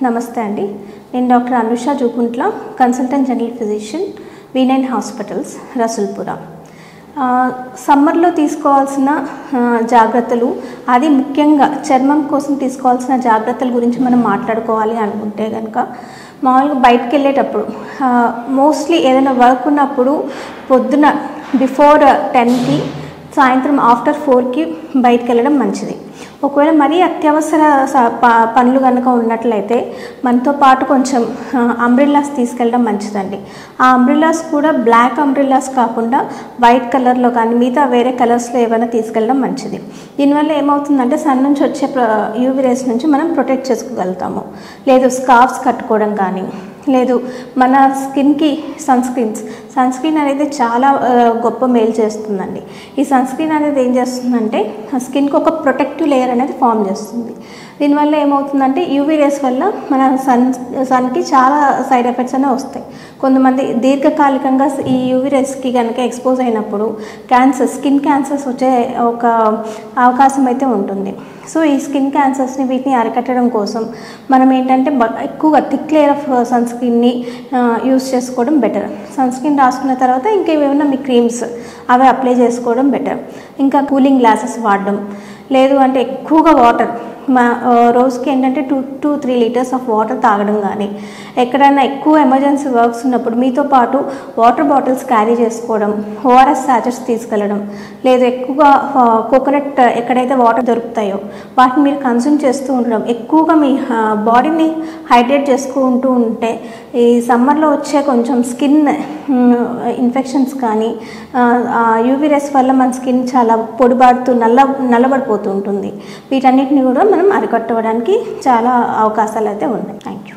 నమస్తే అండి. నేను doctor Anusha Jukuntla, consultant general physician, V9 hospitals, Rasoolpura. సమ్మర్లో తీసుకోవాల్సిన జాగ్రత్తలు, అది ముఖ్యంగా చర్మం కోసం తీసుకోవాల్సిన జాగ్రత్తల గురించి మనం మాట్లాడుకోవాలి అనుకుంటే కనుక, మామూలుగా బయటకు వెళ్ళేటప్పుడు మోస్ట్లీ ఏదైనా వర్క్ ఉన్నప్పుడు పొద్దున బిఫోర్ 10కి, సాయంత్రం ఆఫ్టర్ 4కి బయటకు వెళ్ళడం మంచిది. ఒకవేళ మరీ అత్యవసర పనులు కనుక ఉన్నట్లయితే మనతో పాటు కొంచెం అంబ్రిల్లాస్ తీసుకెళ్ళడం మంచిదండి. ఆ అంబ్రిల్లాస్ కూడా బ్లాక్ అంబ్రిల్లాస్ కాకుండా వైట్ కలర్లో కానీ మిగతా వేరే కలర్స్లో ఏమైనా తీసుకెళ్ళడం మంచిది. దీనివల్ల ఏమవుతుందంటే సన్ నుంచి వచ్చే యూవీ రేస్ నుంచి మనం ప్రొటెక్ట్ చేసుకోగలుగుతాము. లేదు స్కార్ఫ్స్ కట్టుకోవడం కానీ, లేదు మన స్కిన్కి సన్ స్క్రీన్ అనేది చాలా గొప్ప మేలు చేస్తుందండి. ఈ సన్ స్క్రీన్ అనేది ఏం చేస్తుందంటే స్కిన్కి ఒక ప్రొటెక్టివ్ లేయర్ అనేది ఫామ్ చేస్తుంది. దీనివల్ల ఏమవుతుందంటే యూవీ రేస్ వల్ల మన సన్కి చాలా సైడ్ ఎఫెక్ట్స్ అనేవి వస్తాయి. కొంతమంది దీర్ఘకాలికంగా ఈ యూవీ రేస్కి కనుక ఎక్స్పోజ్ అయినప్పుడు స్కిన్ క్యాన్సర్స్ వచ్చే ఒక అవకాశం అయితే ఉంటుంది. సో ఈ స్కిన్ క్యాన్సర్స్ని వీటిని అరికట్టడం కోసం మనం ఏంటంటే ఎక్కువగా థిక్ లేయర్ ఆఫ్ సన్ స్క్రీన్ని యూస్ చేసుకోవడం బెటర్. సన్ స్క్రీన్ రాసుకున్న తర్వాత ఇంకా ఏమైనా మీ క్రీమ్స్ అవి అప్లై చేసుకోవడం బెటర్. ఇంకా కూలింగ్ గ్లాసెస్ వాడడం, లేదు అంటే ఎక్కువగా వాటర్, రోజుకి ఏంటంటే 2 to 3 లీటర్స్ ఆఫ్ వాటర్ తాగడం కానీ, ఎక్కడైనా ఎక్కువ ఎమర్జెన్సీ వర్క్స్ ఉన్నప్పుడు మీతో పాటు వాటర్ బాటిల్స్ క్యారీ చేసుకోవడం, ఓఆర్ఎస్ సాచెట్స్ తీసుకెళ్ళడం, లేదు ఎక్కువగా కోకోనట్ ఎక్కడైతే వాటర్ దొరుకుతాయో వాటిని మీరు కన్జ్యూమ్ చేస్తూ ఉండడం, ఎక్కువగా మీ బాడీని హైడ్రేట్ చేసుకుంటూ ఉంటే ఈ సమ్మర్లో వచ్చే కొంచెం స్కిన్ ఇన్ఫెక్షన్స్ కానీ, యూవీ రేస్ వల్ల మన స్కిన్ చాలా పొడిబాడుతూ నల్లబడిపోతూ ఉంటుంది. వీటన్నిటిని కూడా మనం అరికట్టడానికి చాలా అవకాశాలు అయితే ఉన్నాయి. Thank you.